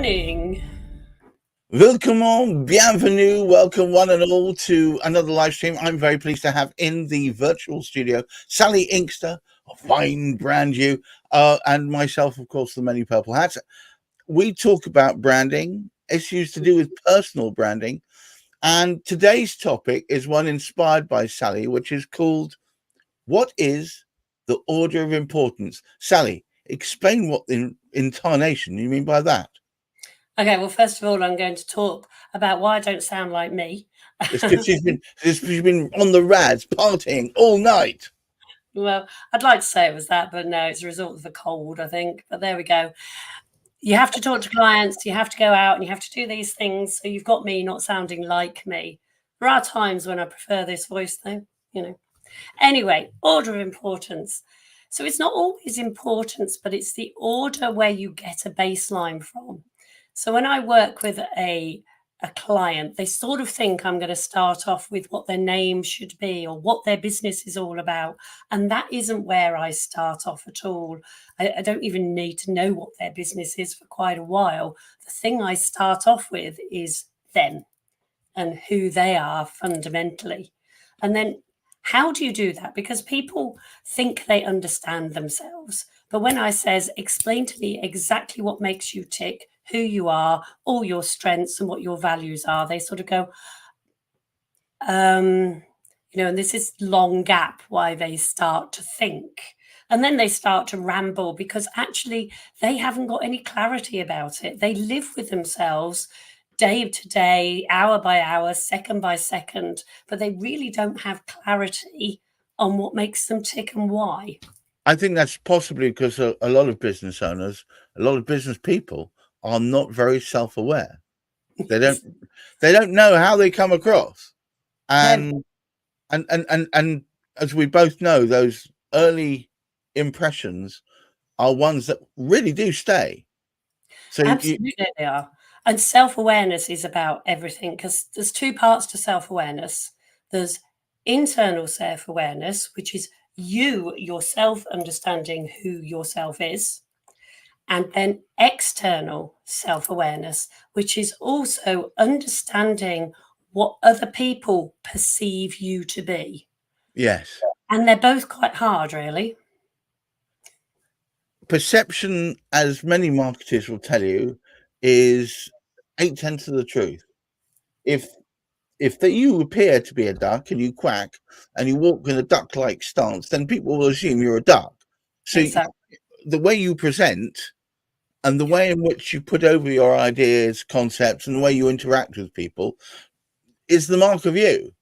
morning. Welcome, bienvenue, welcome one and all to another live stream. I'm very pleased to have in the virtual studio Sally Inkster, a fine brand you, and myself, of course, the many purple hats. We talk about branding, issues to do with personal branding, and today's topic is one inspired by Sally, which is called, what is the order of importance? Sally, explain what in intonation you mean by that. Okay, well, first of all, I'm going to talk about why I don't sound like me. She's been on the rads partying all night. Well, I'd like to say it was that, but no, it's a result of the cold, I think. But there we go. You have to talk to clients, you have to go out and you have to do these things. So you've got me not sounding like me. There are times when I prefer this voice, though, Anyway, order of importance. So it's not always importance, but it's the order where you get a baseline from. So when I work with a client, they sort of think I'm going to start off with what their name should be or what their business is all about. And that isn't where I start off at all. I don't even need to know what their business is for quite a while. The thing I start off with is them and who they are fundamentally. And then how do you do that? Because people think they understand themselves. But when I says, explain to me exactly what makes you tick, who you are, all your strengths and what your values are, they sort of go, and this is long gap why they start to think. And then they start to ramble because actually they haven't got any clarity about it. They live with themselves day to day, hour by hour, second by second, but they really don't have clarity on what makes them tick and why. I think that's possibly because a lot of business owners, a lot of business people are not very self-aware. They don't know how they come across. And as we both know, those early impressions are ones that really do stay. So absolutely they are. And self-awareness is about everything, because there's two parts to self-awareness. There's internal self-awareness, which is you yourself understanding who yourself is. And then external self-awareness, which is also understanding what other people perceive you to be. Yes. And they're both quite hard, really. Perception, as many marketers will tell you, is 8/10 of the truth. If you appear to be a duck and you quack and you walk in a duck-like stance, then people will assume you're a duck. So exactly. The way you present and the way in which you put over your ideas, concepts, and the way you interact with people is the mark of you.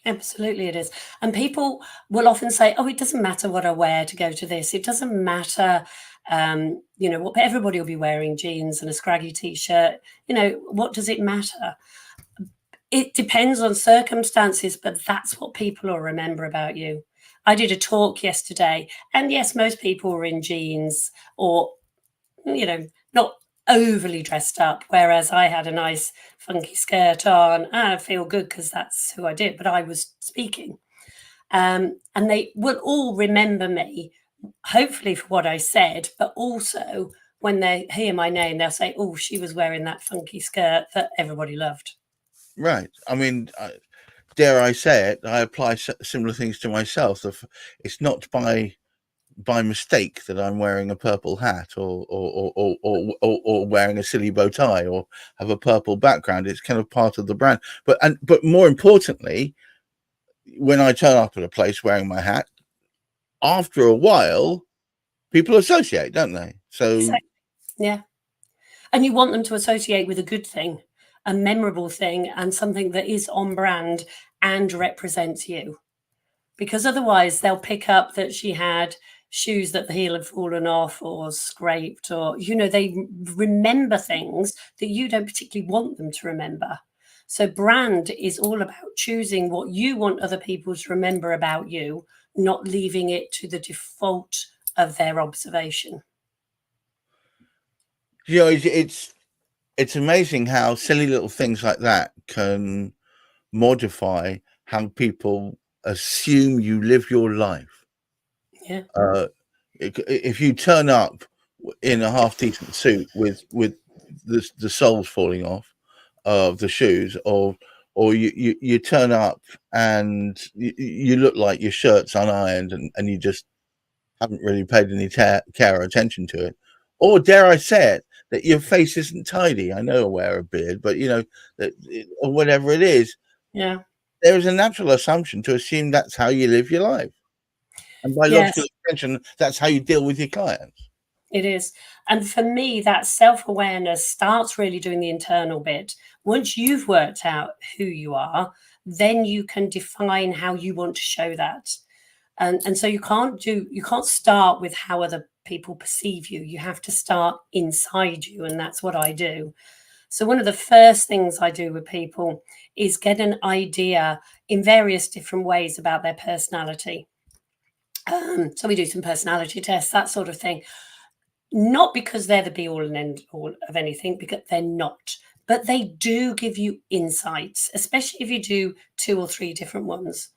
Absolutely it is. And people will often say, oh, it doesn't matter what I wear to go to this. It doesn't matter, what everybody will be wearing jeans and a scraggy T-shirt. What does it matter? It depends on circumstances, but that's what people will remember about you. I did a talk yesterday, and yes, most people were in jeans or, not overly dressed up, whereas I had a nice funky skirt on. And I feel good because that's who I did, but I was speaking. And they will all remember me, hopefully for what I said, but also when they hear my name, they'll say, oh, she was wearing that funky skirt that everybody loved. Right. I mean, dare I say it, I apply similar things to myself. It's not by mistake that I'm wearing a purple hat or wearing a silly bow tie or have a purple background. It's kind of part of the brand. But more importantly, when I turn up at a place wearing my hat, after a while, people associate, don't they? So exactly. Yeah. And you want them to associate with a good thing, a memorable thing, and something that is on brand and represents you. Because otherwise they'll pick up that she had shoes that the heel had fallen off or scraped, or, they remember things that you don't particularly want them to remember. So brand is all about choosing what you want other people to remember about you, not leaving it to the default of their observation. It's amazing how silly little things like that can modify how people assume you live your life. Yeah. If you turn up in a half decent suit with the soles falling off of the shoes, or you turn up and you look like your shirt's unironed, and you just haven't really paid any care or attention to it, or dare I say it, that your face isn't tidy. I know I wear a beard, but that, or whatever it is, Yeah. there is a natural assumption to assume that's how you live your life, and by logical Yes, extension, that's how you deal with your clients. it is. And for me, that self-awareness starts really doing the internal bit. Once you've worked out who you are, then you can define how you want to show that. And so you can't start with how other people perceive you. You have to start inside you, and that's what I do. So one of the first things I do with people is get an idea in various different ways about their personality. So we do some personality tests, that sort of thing. Not because they're the be all and end all of anything, because they're not. But they do give you insights, especially if you do 2 or 3 different ones.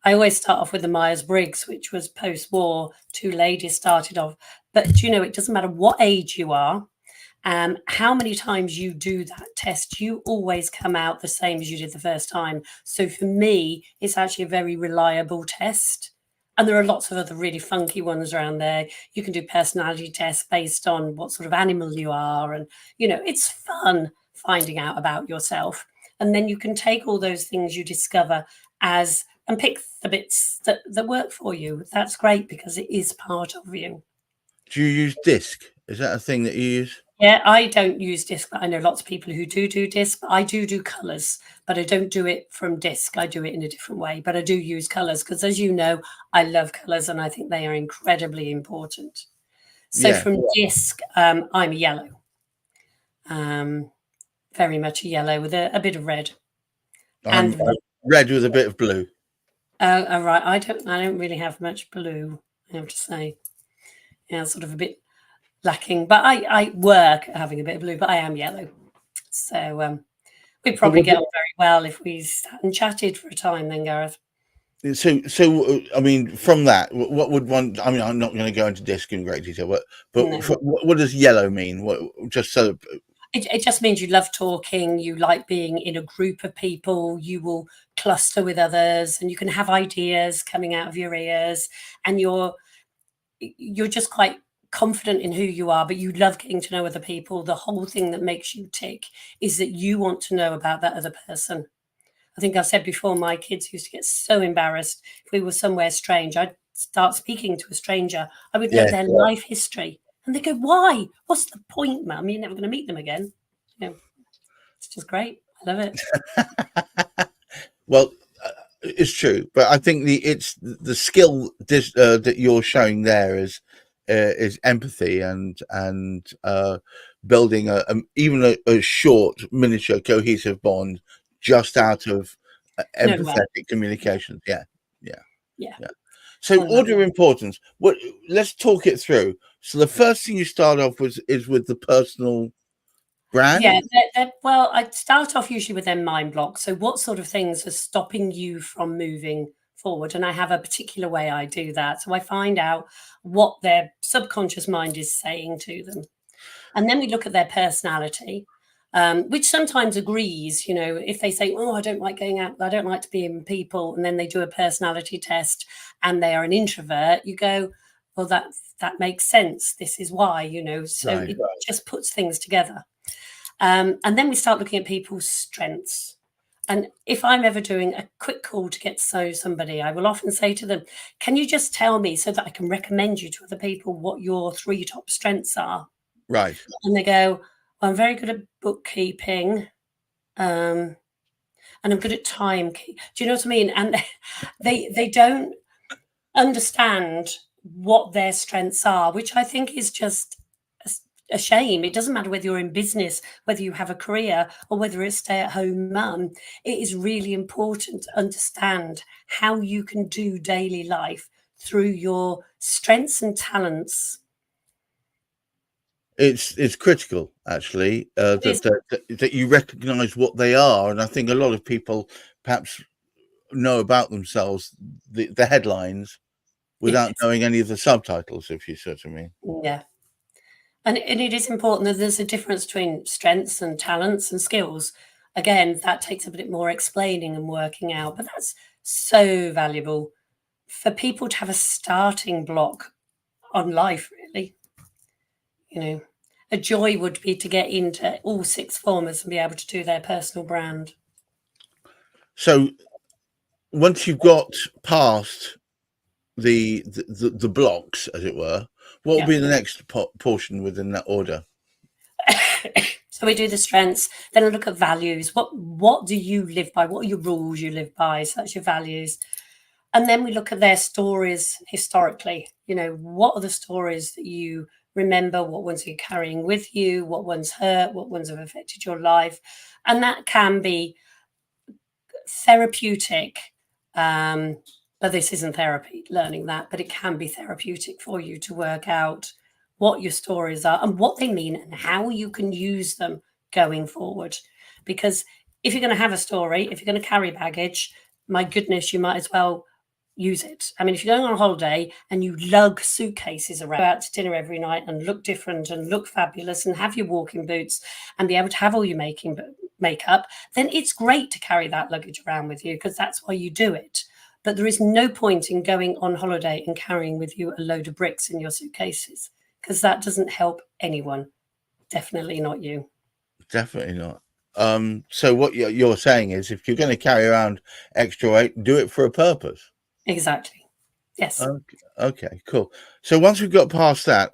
I always start off with the Myers-Briggs, which was post-war. 2 ladies started off. But it doesn't matter what age you are, how many times you do that test, you always come out the same as you did the first time. So for me, it's actually a very reliable test. And there are lots of other really funky ones around there. You can do personality tests based on what sort of animal you are. And, it's fun finding out about yourself. And then you can take all those things you discover and pick the bits that work for you. That's great because it is part of you. Do you use disc? Is that a thing that you use? Yeah, I don't use disc, but I know lots of people who do disc. But I do colours, but I don't do it from disc. I do it in a different way, but I do use colours because, as you know, I love colours and I think they are incredibly important. So from disc, I'm a yellow, very much a yellow with a bit of red. I'm red with a bit of blue. Oh, right. I don't really have much blue, I have to say. Yeah, sort of a bit lacking, but I work having a bit of blue, but I am yellow. So we'd probably get on very well if we sat and chatted for a time then, Gareth. So I mean, from that, what would one? I mean, I'm not going to go into disc in great detail, but No. what does yellow mean? What, just so It just means you love talking, you like being in a group of people, you will cluster with others, and you can have ideas coming out of your ears, and you're just quite confident in who you are, but you love getting to know other people. The whole thing that makes you tick is that you want to know about that other person. I think I've said before, my kids used to get so embarrassed if we were somewhere strange. I'd start speaking to a stranger. I would know their life history. And they go, why? What's the point, Mum? You're never going to meet them again. It's just great. I love it. Well, it's true, but I think it's the skill that you're showing there is empathy and building even a short, miniature, cohesive bond just out of empathetic communications. Yeah. So order of importance. Let's talk it through. So the first thing you start off with is with the personal brand. Yeah. Well, I start off usually with their mind block. So what sort of things are stopping you from moving forward? And I have a particular way I do that. So I find out what their subconscious mind is saying to them. And then we look at their personality, which sometimes agrees. If they say, oh, I don't like going out, I don't like to be in people, and then they do a personality test and they are an introvert, you go, well, that makes sense. This is why, so it just puts things together. And then we start looking at people's strengths. And if I'm ever doing a quick call to get to know somebody, I will often say to them, can you just tell me so that I can recommend you to other people what your 3 top strengths are? Right. And they go, well, I'm very good at bookkeeping, and I'm good at time. Do you know what I mean? And they don't understand what their strengths are, which I think is just a shame. It doesn't matter whether you're in business, whether you have a career, or whether it's stay-at-home mum. It is really important to understand how you can do daily life through your strengths and talents. It's critical, actually, that you recognize what they are. And I think a lot of people perhaps know about themselves the headlines without knowing any of the subtitles, if you see what I mean. Yeah. And it is important that there's a difference between strengths and talents and skills. Again, that takes a bit more explaining and working out, but that's so valuable for people to have a starting block on life, really. You know, a joy would be to get into all six formers and be able to do their personal brand. So once you've got past the blocks, as it were, what will Yeah. be the next portion within that order? So we do the strengths, then I look at values. What do you live by? What are your rules you live by? So that's your values. And then we look at their stories historically. You know, what are the stories that you remember? What ones are you carrying with you? What ones hurt? What ones have affected your life? And that can be therapeutic. But this isn't therapy, learning that, but it can be therapeutic for you to work out what your stories are and what they mean and how you can use them going forward. Because if you're going to have a story, if you're going to carry baggage, my goodness, you might as well use it. I mean, if you're going on a holiday and you lug suitcases around, go out to dinner every night and look different and look fabulous and have your walking boots and be able to have all your makeup, then it's great to carry that luggage around with you because that's why you do it. But there is no point in going on holiday and carrying with you a load of bricks in your suitcases because that doesn't help anyone. Definitely not you. Definitely not. So what you're saying is, if you're going to carry around extra weight, do it for a purpose. Exactly. Yes. Okay, cool. So once we've got past that,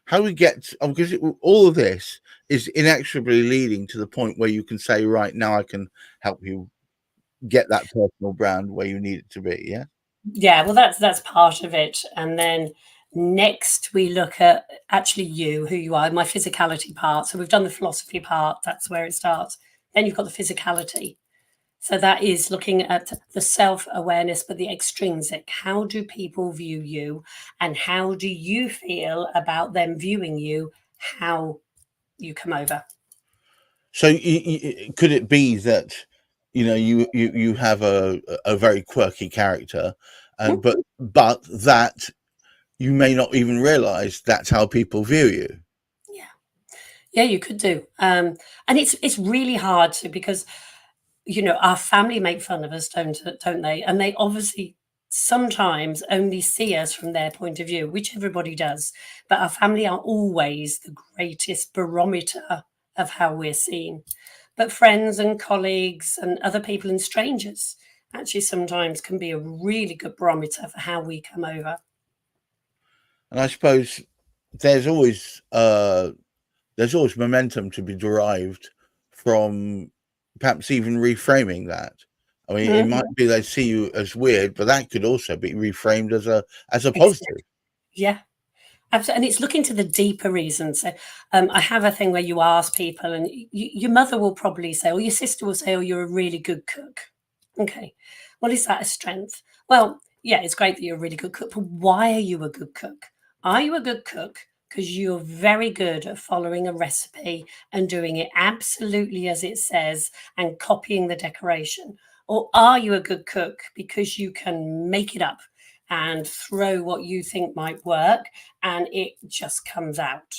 how do we get? Because all of this is inexorably leading to the point where you can say, right now, I can help you get that personal brand where you need it to be. Yeah. Yeah. Well, that's part of it, and then next we look at actually you, who you are, my physicality part. So we've done the philosophy part. That's where it starts. Then you've got the physicality. So that is looking at the self-awareness, but the extrinsic. How do people view you? And how do you feel about them viewing you? How you come over? So could it be that you have a very quirky character, and but that you may not even realize that's how people view you? Yeah, you could do. And it's really hard to, because our family make fun of us, don't they? And they obviously sometimes only see us from their point of view, which everybody does. But our family are always the greatest barometer of how we're seen. But friends and colleagues and other people and strangers actually sometimes can be a really good barometer for how we come over. And I suppose there's always momentum to be derived from perhaps even reframing that. I mean, it might be they see you as weird, but that could also be reframed as a positive. Yeah. Absolutely. And it's looking to the deeper reasons. So I have a thing where you ask people, and your mother will probably say, or your sister will say, oh, you're a really good cook. Okay. Well, is that a strength? Well, yeah, it's great that you're a really good cook, but why are you a good cook? Are you a good cook because you're very good at following a recipe and doing it absolutely as it says and copying the decoration? Or are you a good cook because you can make it up and throw what you think might work and it just comes out?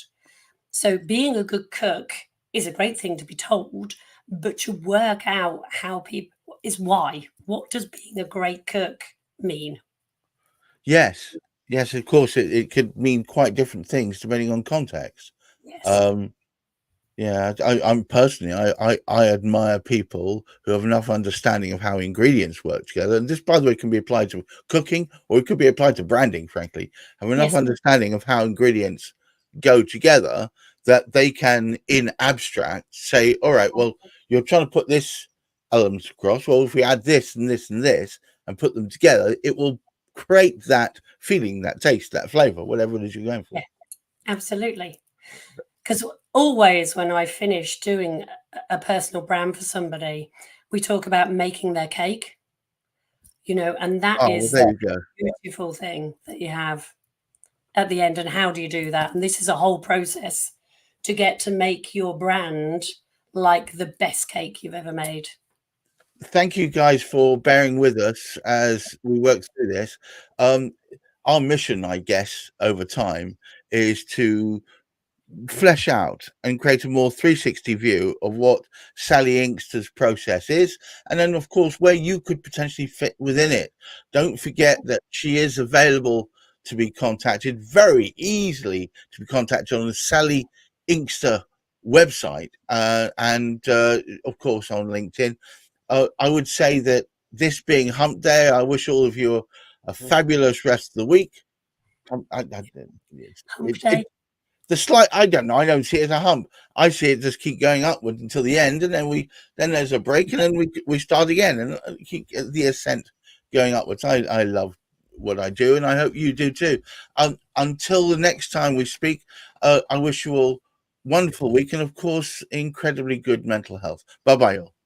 So being a good cook is a great thing to be told, but to work out how people is why. What does being a great cook mean? Yes, yes, of course, it could mean quite different things depending on context. Yes. Yeah, I'm personally, I admire people who have enough understanding of how ingredients work together. And this, by the way, can be applied to cooking, or it could be applied to branding, frankly. Have enough Yes. understanding of how ingredients go together that they can, in abstract, say, all right, well, you're trying to put this element across. Well, if we add this and this and this and put them together, it will create that feeling, that taste, that flavor, whatever it is you're going for. Yeah, absolutely. Because always when I finish doing a personal brand for somebody, we talk about making their cake, and that Oh, well, is there the you go. beautiful thing that you have at the end. And how do you do that? And this is a whole process to get to make your brand like the best cake you've ever made. Thank you guys for bearing with us as we work through this. Our mission, I guess, over time is to flesh out and create a more 360 view of what Sally Inkster's process is, and then of course where you could potentially fit within it. Don't forget that she is available to be contacted, very easily to be contacted on the Sally Inkster website, and of course on LinkedIn. I would say that this being Hump Day, I wish all of you a fabulous rest of the week. Hump Day. I don't know, I don't see it as a hump. I see it just keep going upward until the end, and then there's a break, and then we start again, and keep the ascent going upwards. I love what I do, and I hope you do too. Until the next time we speak, I wish you all wonderful week, and of course incredibly good mental health. Bye bye all.